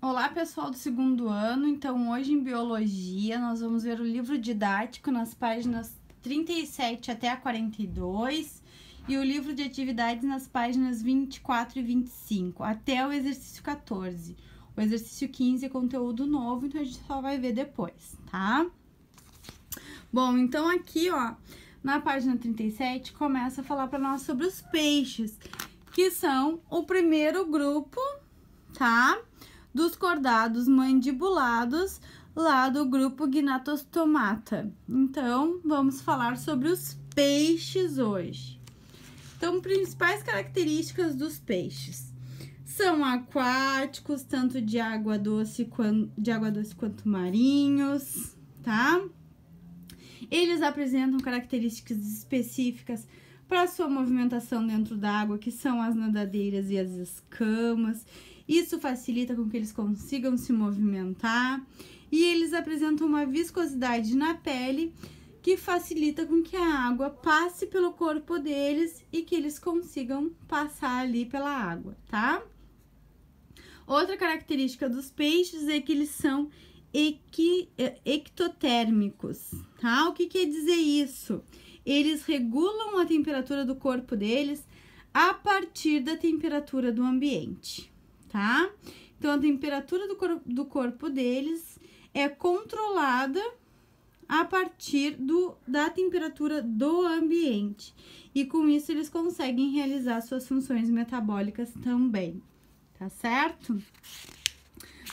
Olá, pessoal do segundo ano. Então, hoje em Biologia, nós vamos ver o livro didático nas páginas 37 até a 42 e o livro de atividades nas páginas 24 e 25 até o exercício 14. O exercício 15 é conteúdo novo, então a gente só vai ver depois, tá? Bom, então aqui, ó, na página 37, começa a falar para nós sobre os peixes, que são o primeiro grupo, tá? Dos cordados mandibulados, lá do grupo Gnatostomata. Então, vamos falar sobre os peixes hoje. Então, principais características dos peixes. São aquáticos, tanto de água doce quanto marinhos, tá? Eles apresentam características específicas para sua movimentação dentro da água, que são as nadadeiras e as escamas. Isso facilita com que eles consigam se movimentar. E eles apresentam uma viscosidade na pele que facilita com que a água passe pelo corpo deles e que eles consigam passar ali pela água, tá? Outra característica dos peixes é que eles são ectotérmicos, tá? O que quer dizer isso? Eles regulam a temperatura do corpo deles a partir da temperatura do ambiente, tá? Então, a temperatura do corpo deles é controlada a partir da temperatura do ambiente. E com isso, eles conseguem realizar suas funções metabólicas também, tá certo?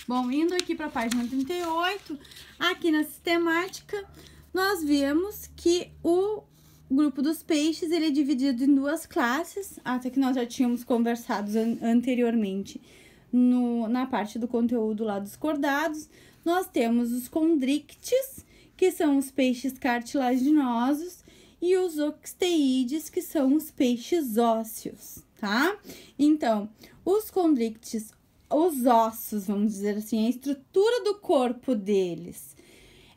Bom, indo aqui para a página 38, aqui na sistemática, nós vemos que o grupo dos peixes, ele é dividido em duas classes, até que nós já tínhamos conversado anteriormente na parte do conteúdo lá dos cordados. Nós temos os condrictes, que são os peixes cartilaginosos, e os oxteídes, que são os peixes ósseos, tá? Então, os condrictes, os ossos, vamos dizer assim, a estrutura do corpo deles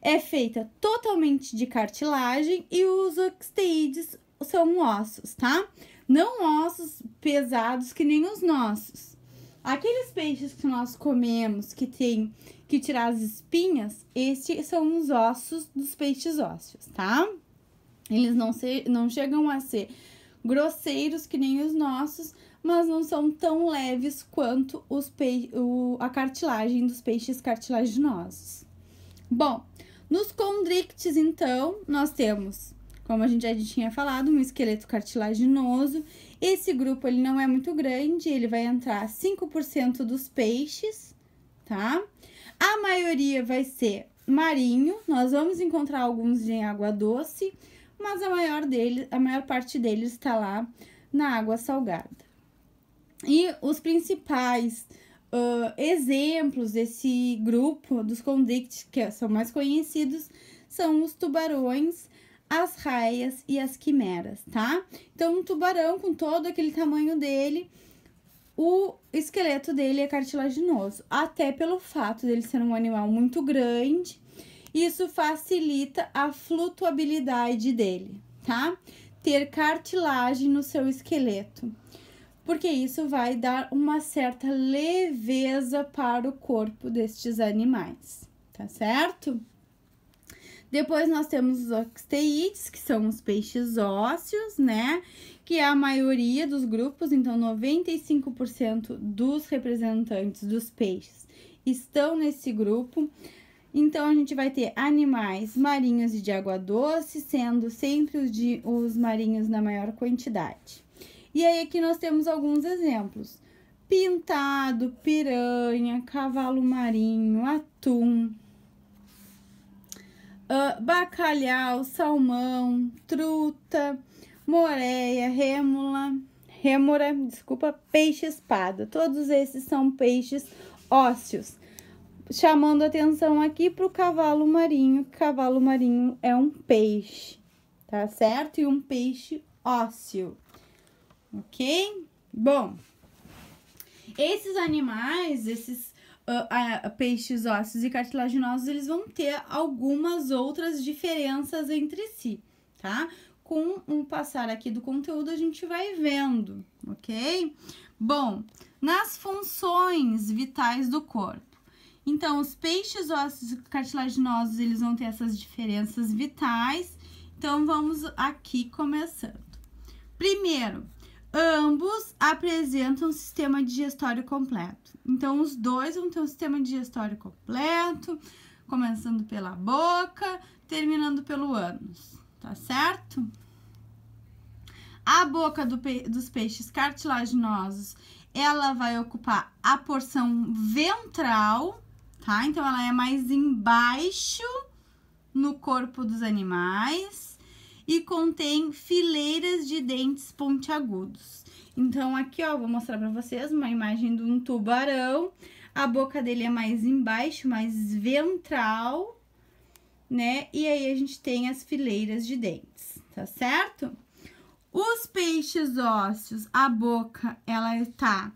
é feita totalmente de cartilagem e os oxteídes são ossos, tá? Não ossos pesados que nem os nossos. Aqueles peixes que nós comemos que tem que tirar as espinhas, esses são os ossos dos peixes ósseos, tá? Eles não chegam a ser grosseiros que nem os nossos, mas não são tão leves quanto a cartilagem dos peixes cartilaginosos. Bom, nos condrictes, então, nós temos, como a gente já tinha falado, um esqueleto cartilaginoso. Esse grupo, ele não é muito grande, ele vai entrar 5% dos peixes, tá? A maioria vai ser marinho, nós vamos encontrar alguns em água doce, mas a maior parte deles está lá na água salgada. E os principais exemplos desse grupo dos condrictes, que são mais conhecidos, são os tubarões, as raias e as quimeras, tá? Então, um tubarão, com todo aquele tamanho dele, o esqueleto dele é cartilaginoso, até pelo fato dele ser um animal muito grande. Isso facilita a flutuabilidade dele, tá? Ter cartilagem no seu esqueleto, porque isso vai dar uma certa leveza para o corpo destes animais, tá certo? Depois nós temos os oxteídes, que são os peixes ósseos, né? Que é a maioria dos grupos, então 95% dos representantes dos peixes estão nesse grupo. Então, a gente vai ter animais marinhos e de água doce, sendo sempre os marinhos na maior quantidade. E aí, aqui nós temos alguns exemplos: pintado, piranha, cavalo marinho, atum, bacalhau, salmão, truta, moreia, rêmora, peixe-espada. Todos esses são peixes ósseos. Chamando atenção aqui para o cavalo marinho, que cavalo marinho é um peixe, tá certo? E um peixe ósseo, ok? Bom, esses animais, esses peixes ósseos e cartilaginosos, eles vão ter algumas outras diferenças entre si, tá? Com o passar aqui do conteúdo, a gente vai vendo, ok? Bom, nas funções vitais do corpo, Então, os peixes ósseos cartilaginosos, eles vão ter essas diferenças vitais. Então, vamos aqui começando. Primeiro, ambos apresentam um sistema digestório completo. Então, os dois vão ter um sistema digestório completo, começando pela boca, terminando pelo ânus, tá certo? A boca dos peixes cartilaginosos, ela vai ocupar a porção ventral, tá? Então, ela é mais embaixo no corpo dos animais e contém fileiras de dentes pontiagudos. Então, aqui, ó, vou mostrar pra vocês uma imagem de um tubarão. A boca dele é mais embaixo, mais ventral, né? E aí, a gente tem as fileiras de dentes, tá certo? Os peixes ósseos, a boca, ela tá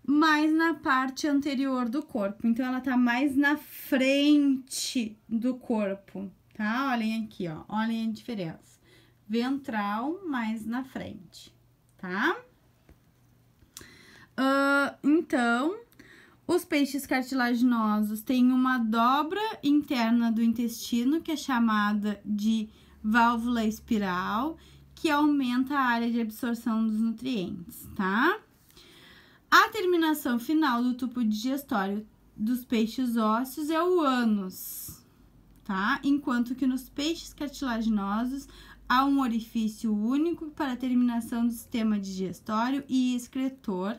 mais na parte anterior do corpo. Então, ela tá mais na frente do corpo, tá? Olhem aqui, ó. Olhem a diferença. Ventral mais na frente, tá? Então, os peixes cartilaginosos têm uma dobra interna do intestino, que é chamada de válvula espiral, que aumenta a área de absorção dos nutrientes, tá? A terminação final do tubo digestório dos peixes ósseos é o ânus, tá? Enquanto que nos peixes cartilaginosos há um orifício único para a terminação do sistema digestório e excretor,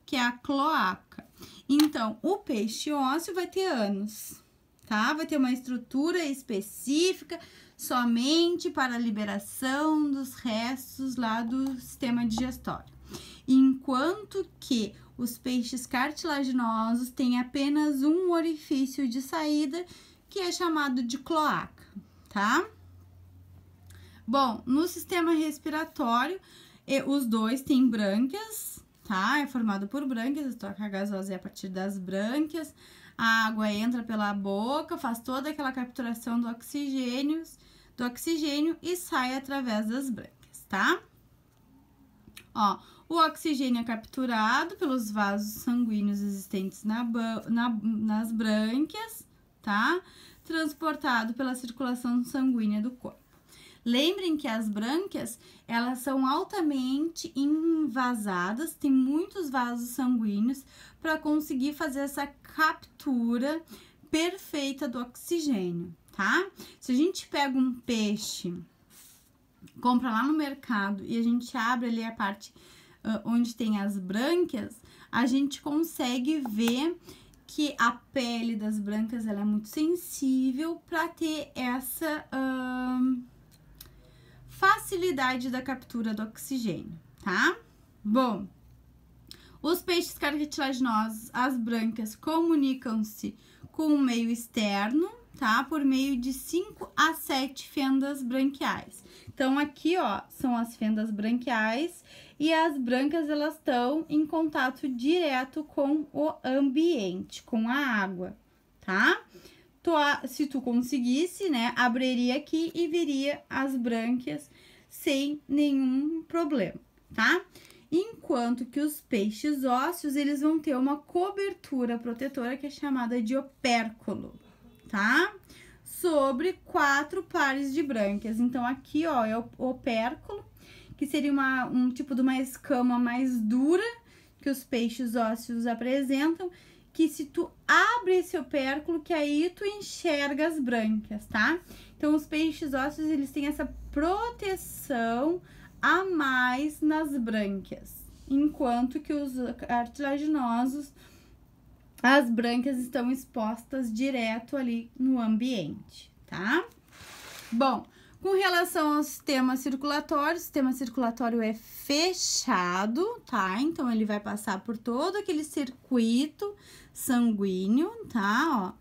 que é a cloaca. Então, o peixe ósseo vai ter ânus, tá? Vai ter uma estrutura específica somente para a liberação dos restos lá do sistema digestório. Enquanto que os peixes cartilaginosos têm apenas um orifício de saída, que é chamado de cloaca, tá? Bom, no sistema respiratório, os dois têm brânquias, tá? É formado por brânquias, a troca gasosa é a partir das brânquias. A água entra pela boca, faz toda aquela capturação do oxigênio e sai através das brânquias, tá? Ó, o oxigênio é capturado pelos vasos sanguíneos existentes nas brânquias, tá? Transportado pela circulação sanguínea do corpo. Lembrem que as brânquias, elas são altamente envasadas, tem muitos vasos sanguíneos para conseguir fazer essa captura perfeita do oxigênio, tá? Se a gente pega um peixe, compra lá no mercado e a gente abre ali a parte onde tem as brânquias, a gente consegue ver que a pele das brânquias ela é muito sensível para ter essa facilidade da captura do oxigênio, tá? Bom, os peixes cartilaginosos, as brânquias, comunicam-se com o meio externo, tá? Por meio de 5 a 7 fendas branquiais. Então, aqui, ó, são as fendas branquiais e as brânquias, elas estão em contato direto com o ambiente, com a água, tá? Se tu conseguisse, né, abriria aqui e viria as brânquias sem nenhum problema, tá? Enquanto que os peixes ósseos, eles vão ter uma cobertura protetora que é chamada de opérculo, tá? Sobre 4 pares de brânquias. Então, aqui, ó, é o opérculo, que seria um tipo de uma escama mais dura que os peixes ósseos apresentam, que se tu abre esse opérculo, que aí tu enxerga as brânquias, tá? Então, os peixes ósseos, eles têm essa proteção a mais nas brânquias, enquanto que os cartilaginosos, as brânquias estão expostas direto ali no ambiente, tá? Bom, com relação ao sistema circulatório, o sistema circulatório é fechado, tá? Então, ele vai passar por todo aquele circuito sanguíneo, tá?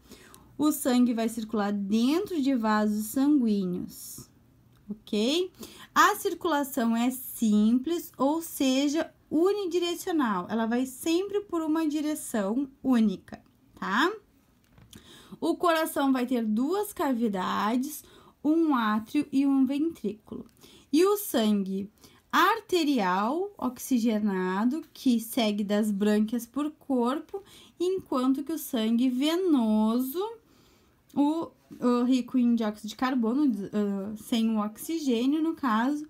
Ó, o sangue vai circular dentro de vasos sanguíneos, ok? A circulação é simples, ou seja, unidirecional. Ela vai sempre por uma direção única, tá? O coração vai ter 2 cavidades, um átrio e um ventrículo. E o sangue arterial oxigenado, que segue das brânquias por corpo, enquanto que o sangue venoso, o rico em dióxido de carbono, sem o oxigênio, no caso,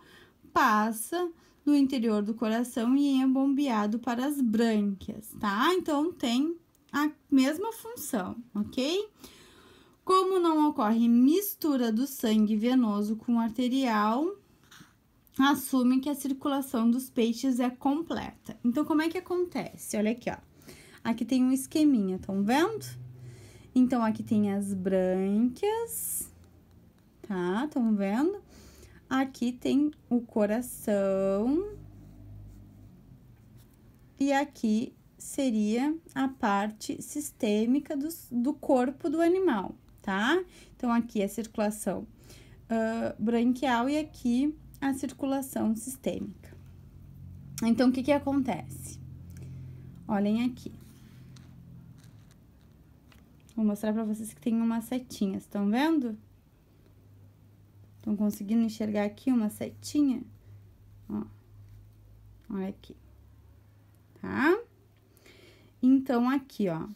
passa no interior do coração e é bombeado para as brânquias, tá? Então, tem a mesma função, ok? Como não ocorre mistura do sangue venoso com o arterial, assume que a circulação dos peixes é completa. Então, como é que acontece? Olha aqui, ó. Aqui tem um esqueminha, estão vendo? Então, aqui tem as brânquias, tá? Estão vendo? Aqui tem o coração. E aqui seria a parte sistêmica do corpo do animal, tá? Então, aqui é a circulação branquial e aqui a circulação sistêmica. Então, o que acontece? Olhem aqui. Vou mostrar para vocês que tem umas setinhas, estão vendo? Estão conseguindo enxergar aqui uma setinha? Ó, olha aqui, tá? Então, aqui, ó,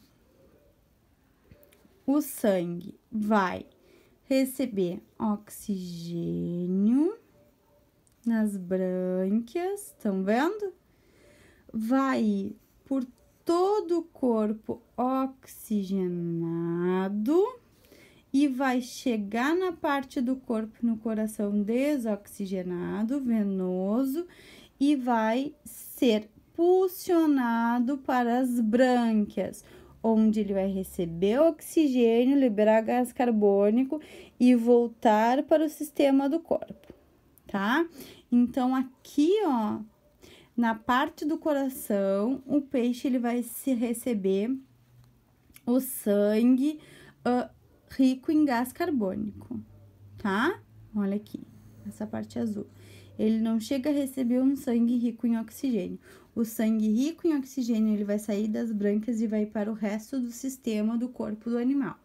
o sangue vai receber oxigênio nas brânquias, estão vendo? Vai ir por todo o corpo oxigenado e vai chegar na parte do corpo, no coração desoxigenado, venoso, e vai ser pulsionado para as brânquias, onde ele vai receber oxigênio, liberar gás carbônico e voltar para o sistema do corpo, tá? Então, aqui, ó, na parte do coração, o peixe, ele vai se receber o sangue rico em gás carbônico, tá? Olha aqui, essa parte azul. Ele não chega a receber um sangue rico em oxigênio. O sangue rico em oxigênio, ele vai sair das brânquias e vai para o resto do sistema do corpo do animal,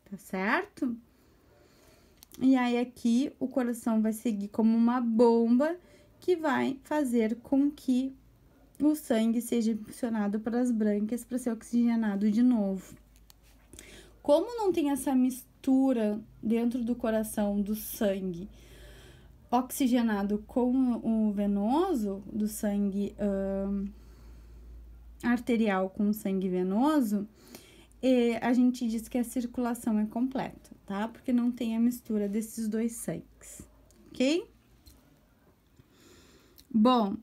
tá certo? E aí, aqui, o coração vai seguir como uma bomba que vai fazer com que o sangue seja impulsionado para as brânquias para ser oxigenado de novo. Como não tem essa mistura dentro do coração do sangue oxigenado com o venoso, do sangue arterial com o sangue venoso, a gente diz que a circulação é completa, tá? Porque não tem a mistura desses dois sangues, ok? Bom,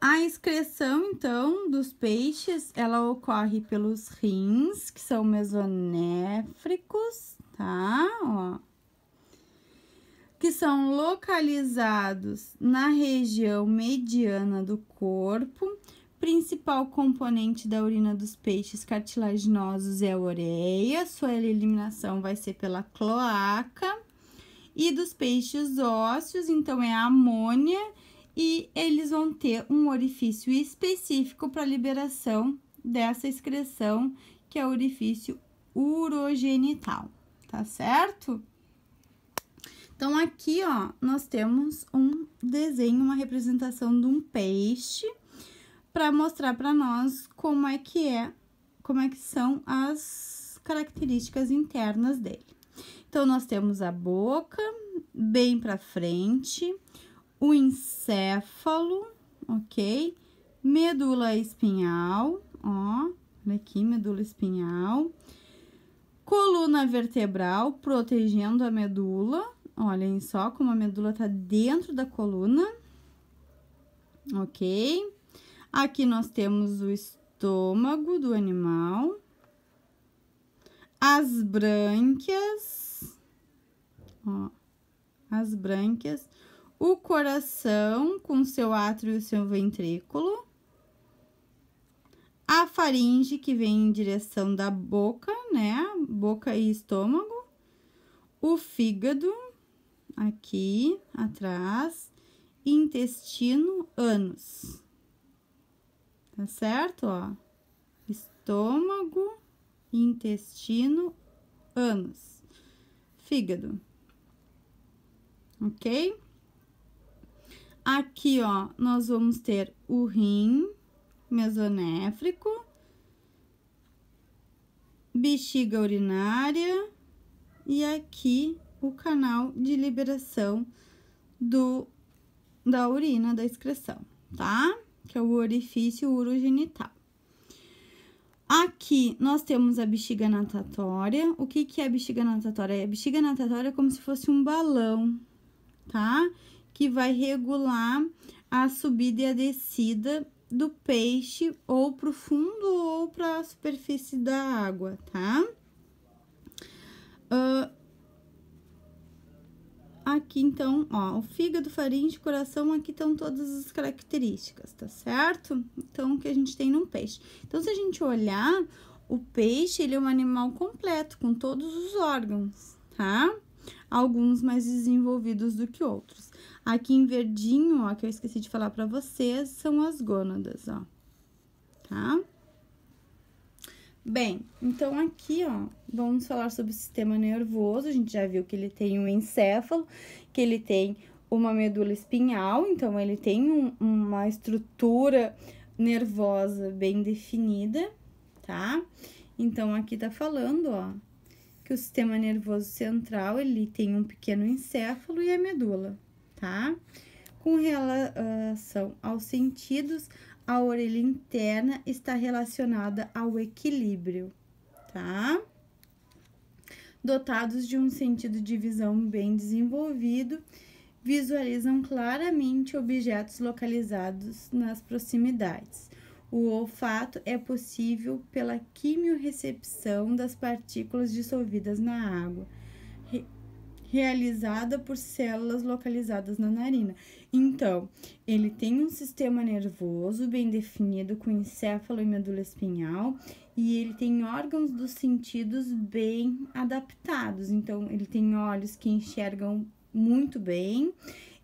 a excreção, então, dos peixes, ela ocorre pelos rins, que são mesonéfricos, tá? Ó. Que são localizados na região mediana do corpo. Principal componente da urina dos peixes cartilaginosos é a ureia. Sua eliminação vai ser pela cloaca. E dos peixes ósseos, então, é a amônia. E eles vão ter um orifício específico para liberação dessa excreção, que é o orifício urogenital, tá certo? Então, aqui, ó, nós temos um desenho, uma representação de um peixe, para mostrar para nós como é que são as características internas dele. Então, nós temos a boca bem para frente, o encéfalo, ok? Medula espinhal, ó, olha aqui, medula espinhal. Coluna vertebral, protegendo a medula. Olhem só como a medula tá dentro da coluna, ok? Aqui nós temos o estômago do animal. As brânquias, ó, as brânquias. O coração com seu átrio e seu ventrículo. A faringe, que vem em direção da boca, né? Boca e estômago. O fígado, aqui atrás. Intestino, ânus. Tá certo, ó? Estômago, intestino, ânus. Fígado. Ok? Aqui, ó, nós vamos ter o rim mesonéfrico, bexiga urinária e aqui o canal de liberação da urina, da excreção, tá? Que é o orifício urogenital. Aqui nós temos a bexiga natatória. O que é a bexiga natatória? A bexiga natatória é como se fosse um balão, tá? Que vai regular a subida e a descida do peixe ou pro fundo ou para a superfície da água, tá? Aqui, então, ó, o fígado, faringe, coração, aqui estão todas as características, tá certo? Então, o que a gente tem num peixe. Então, se a gente olhar, o peixe, ele é um animal completo, com todos os órgãos, tá? Alguns mais desenvolvidos do que outros. Aqui em verdinho, ó, que eu esqueci de falar pra vocês, são as gônadas, ó, tá? Bem, então aqui, ó, vamos falar sobre o sistema nervoso. A gente já viu que ele tem um encéfalo, que ele tem uma medula espinhal, então ele tem uma estrutura nervosa bem definida, tá? Então, aqui tá falando, ó, que o sistema nervoso central, ele tem um pequeno encéfalo e a medula, tá? Com relação aos sentidos, a orelha interna está relacionada ao equilíbrio, tá? Dotados de um sentido de visão bem desenvolvido, visualizam claramente objetos localizados nas proximidades. O olfato é possível pela quimiorrecepção das partículas dissolvidas na água, realizada por células localizadas na narina. Então, ele tem um sistema nervoso bem definido com encéfalo e medula espinhal e ele tem órgãos dos sentidos bem adaptados. Então, ele tem olhos que enxergam muito bem,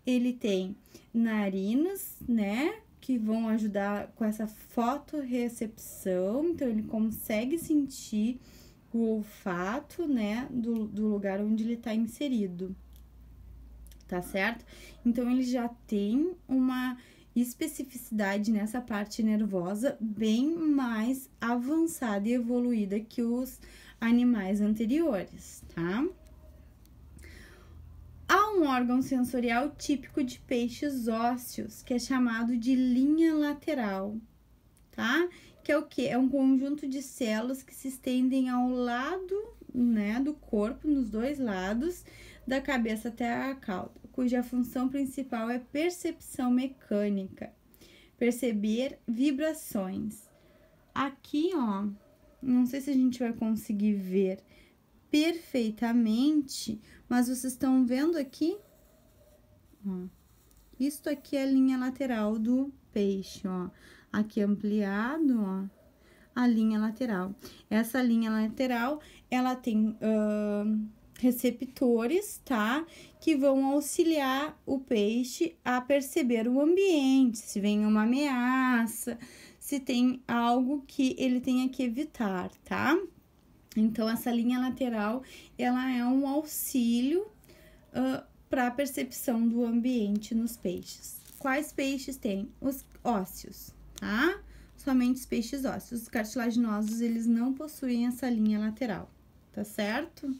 ele tem narinas, né, que vão ajudar com essa fotorrecepção, então ele consegue sentir o olfato, né, do lugar onde ele tá inserido, tá certo? Então, ele já tem uma especificidade nessa parte nervosa bem mais avançada e evoluída que os animais anteriores, tá? Há um órgão sensorial típico de peixes ósseos, que é chamado de linha lateral, tá? Que é o quê? É um conjunto de células que se estendem ao lado, né, do corpo, nos dois lados, da cabeça até a cauda, cuja função principal é percepção mecânica, perceber vibrações. Aqui, ó, não sei se a gente vai conseguir ver perfeitamente, mas vocês estão vendo aqui, ó, isto aqui é a linha lateral do peixe, ó, aqui ampliado, ó, a linha lateral. Essa linha lateral, ela tem receptores, tá? Que vão auxiliar o peixe a perceber o ambiente, se vem uma ameaça, se tem algo que ele tenha que evitar, tá? Então, essa linha lateral, ela é um auxílio para a percepção do ambiente nos peixes. Quais peixes tem? Os ósseos, tá? Somente os peixes ósseos. Os cartilaginosos, eles não possuem essa linha lateral, tá certo?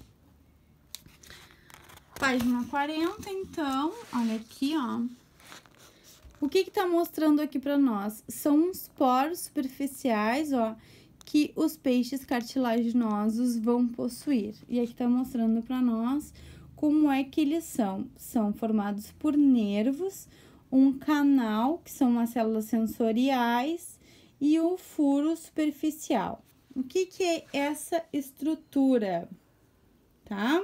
Página 40, então, olha aqui, ó. O que tá mostrando aqui para nós? São os poros superficiais, ó, que os peixes cartilaginosos vão possuir. E aqui tá mostrando para nós como é que eles são. São formados por nervos, um canal, que são as células sensoriais, e o furo superficial. O que é essa estrutura, tá?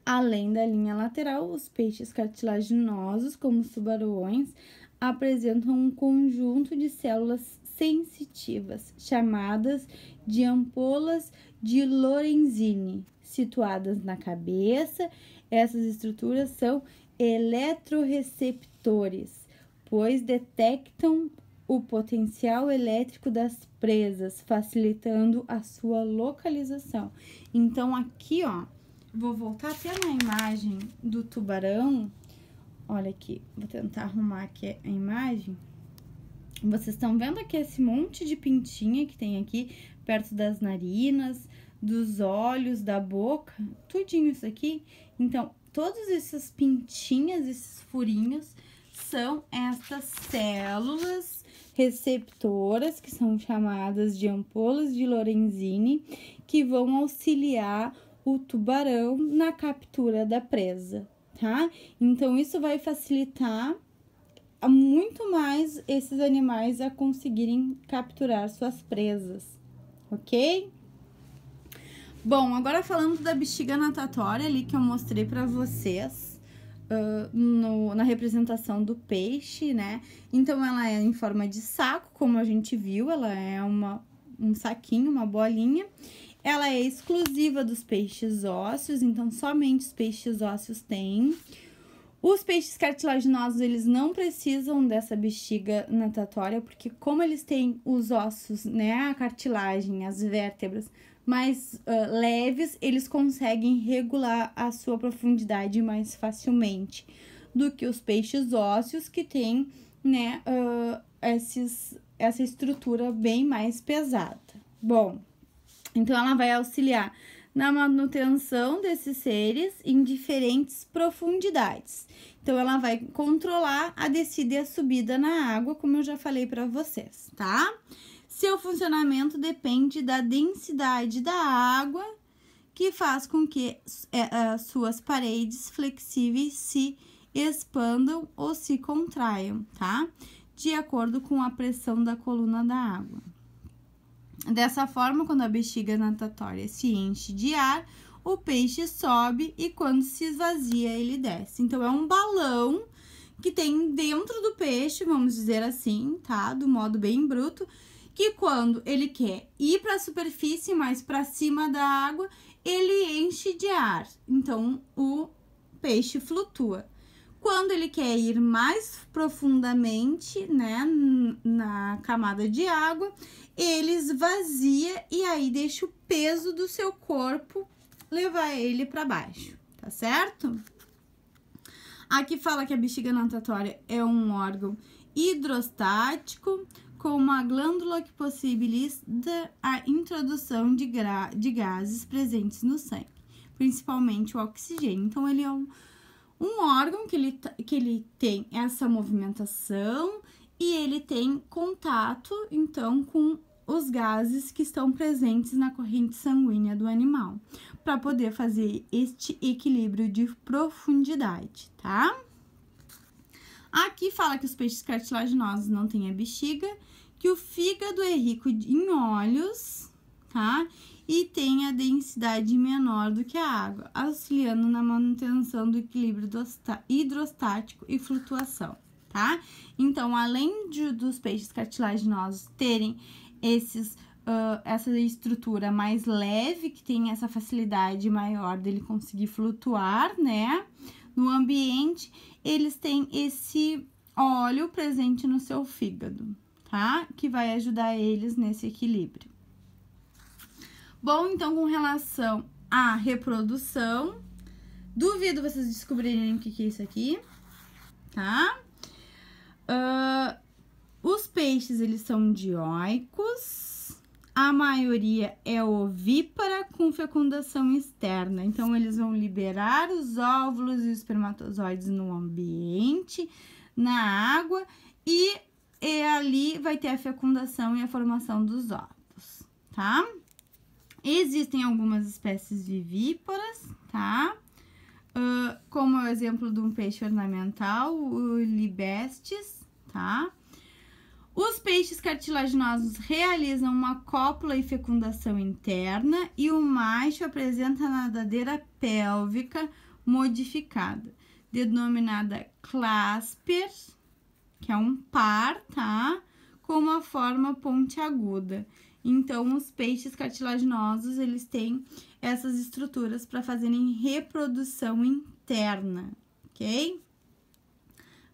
Além da linha lateral, os peixes cartilaginosos, como os tubarões, apresentam um conjunto de células sensitivas, chamadas de ampolas de Lorenzini, situadas na cabeça. Essas estruturas são eletroreceptores, pois detectam o potencial elétrico das presas, facilitando a sua localização. Então, aqui, ó, vou voltar até na imagem do tubarão. Olha aqui, vou tentar arrumar aqui a imagem. Vocês estão vendo aqui esse monte de pintinha que tem aqui perto das narinas, dos olhos, da boca, tudinho isso aqui. Então, todas essas pintinhas, esses furinhos, são estas células receptoras, que são chamadas de ampolas de Lorenzini, que vão auxiliar o tubarão na captura da presa, tá? Então, isso vai facilitar muito mais esses animais a conseguirem capturar suas presas, ok? Bom, agora falando da bexiga natatória ali que eu mostrei pra vocês na representação do peixe, né? Então, ela é em forma de saco, como a gente viu, ela é um saquinho, uma bolinha. Ela é exclusiva dos peixes ósseos, então somente os peixes ósseos têm. Os peixes cartilaginosos, eles não precisam dessa bexiga natatória, porque como eles têm os ossos, né, a cartilagem, as vértebras mais leves, eles conseguem regular a sua profundidade mais facilmente do que os peixes ósseos, que têm, né, essa estrutura bem mais pesada. Bom, então ela vai auxiliar na manutenção desses seres em diferentes profundidades. Então, ela vai controlar a descida e a subida na água, como eu já falei para vocês, tá? Seu funcionamento depende da densidade da água, que faz com que suas paredes flexíveis se expandam ou se contraiam, tá? De acordo com a pressão da coluna da água. Dessa forma, quando a bexiga natatória se enche de ar, o peixe sobe e quando se esvazia, ele desce. Então, é um balão que tem dentro do peixe, vamos dizer assim, tá? Do modo bem bruto, que quando ele quer ir para a superfície, mais para cima da água, ele enche de ar. Então, o peixe flutua. Quando ele quer ir mais profundamente, né, na camada de água, ele esvazia e aí deixa o peso do seu corpo levar ele para baixo, tá certo? Aqui fala que a bexiga natatória é um órgão hidrostático com uma glândula que possibilita a introdução de gases presentes no sangue, principalmente o oxigênio. Então, ele é um órgão que ele tem essa movimentação e ele tem contato, então, com os gases que estão presentes na corrente sanguínea do animal, para poder fazer este equilíbrio de profundidade, tá? Aqui fala que os peixes cartilaginosos não têm a bexiga, que o fígado é rico em óleos, tá? E tem a densidade menor do que a água, auxiliando na manutenção do equilíbrio hidrostático e flutuação, tá? Então, além dos peixes cartilaginosos terem essa estrutura mais leve, que tem essa facilidade maior dele conseguir flutuar, né, no ambiente, eles têm esse óleo presente no seu fígado, tá? Que vai ajudar eles nesse equilíbrio. Bom, então, com relação à reprodução, duvido vocês descobrirem o que é isso aqui, tá? Os peixes, eles são dioicos, a maioria é ovípara com fecundação externa. Então, eles vão liberar os óvulos e os espermatozoides no ambiente, na água, e ali vai ter a fecundação e a formação dos ovos, tá? Existem algumas espécies vivíparas, tá? Como é o exemplo de um peixe ornamental, o Libestes, tá? Os peixes cartilaginosos realizam uma cópula e fecundação interna e o macho apresenta a nadadeira pélvica modificada, denominada clasper, que é um par, tá? Com uma forma pontiaguda. Então, os peixes cartilaginosos, eles têm essas estruturas para fazerem reprodução interna, ok?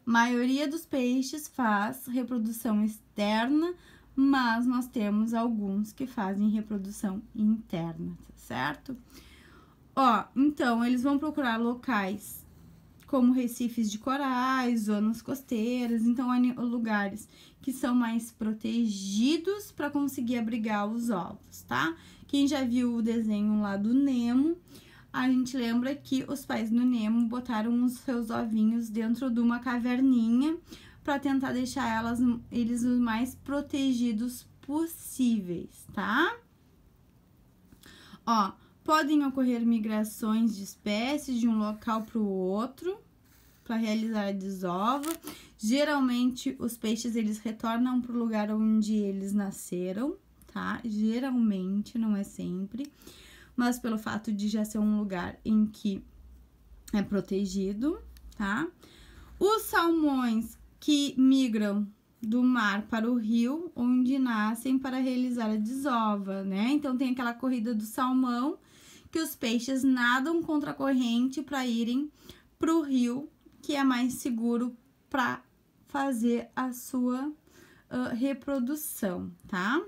Maioria dos peixes faz reprodução externa, mas nós temos alguns que fazem reprodução interna, tá certo? Ó, então, eles vão procurar locais como recifes de corais, zonas costeiras, então lugares que são mais protegidos para conseguir abrigar os ovos, tá? Quem já viu o desenho lá do Nemo, a gente lembra que os pais do Nemo botaram os seus ovinhos dentro de uma caverninha para tentar deixar eles os mais protegidos possíveis, tá? Ó, podem ocorrer migrações de espécies de um local para o outro para realizar a desova. Geralmente, os peixes, eles retornam para o lugar onde eles nasceram, tá? Geralmente, não é sempre, mas pelo fato de já ser um lugar em que é protegido, tá? Os salmões que migram do mar para o rio, onde nascem para realizar a desova, né? Então, tem aquela corrida do salmão, que os peixes nadam contra a corrente para irem para o rio, que é mais seguro para fazer a sua reprodução, tá?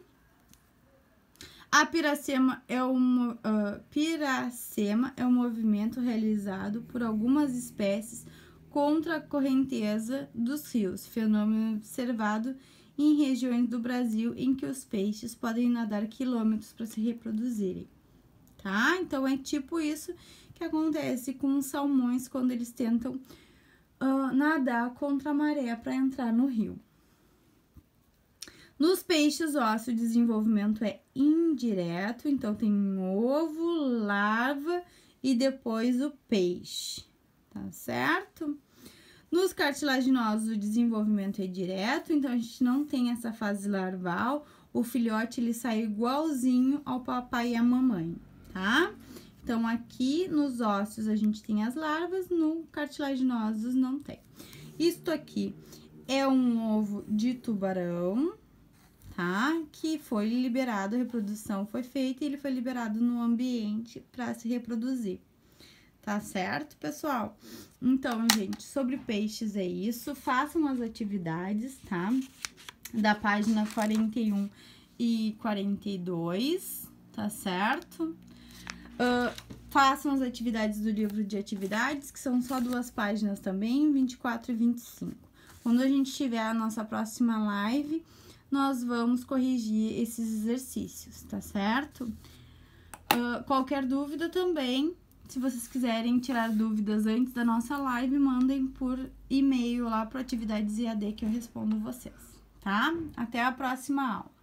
A piracema é um movimento realizado por algumas espécies contra a correnteza dos rios, fenômeno observado em regiões do Brasil em que os peixes podem nadar quilômetros para se reproduzirem, tá? Então, é tipo isso que acontece com os salmões quando eles tentam nadar contra a maré para entrar no rio. Nos peixes ósseos, o desenvolvimento é indireto, então tem ovo, larva e depois o peixe, tá certo? Nos cartilaginosos, o desenvolvimento é direto, então a gente não tem essa fase larval, o filhote ele sai igualzinho ao papai e a mamãe, tá? Então, aqui nos ósseos a gente tem as larvas, no cartilaginosos não tem. Isto aqui é um ovo de tubarão, tá? Que foi liberado, a reprodução foi feita e ele foi liberado no ambiente para se reproduzir. Tá certo, pessoal? Então, gente, sobre peixes é isso. Façam as atividades, tá? Da página 41 e 42, tá certo? Façam as atividades do livro de atividades, que são só 2 páginas também, 24 e 25. Quando a gente tiver a nossa próxima live, nós vamos corrigir esses exercícios, tá certo? Qualquer dúvida também, se vocês quiserem tirar dúvidas antes da nossa live, mandem por e-mail lá para Atividades EAD que eu respondo vocês, tá? Até a próxima aula.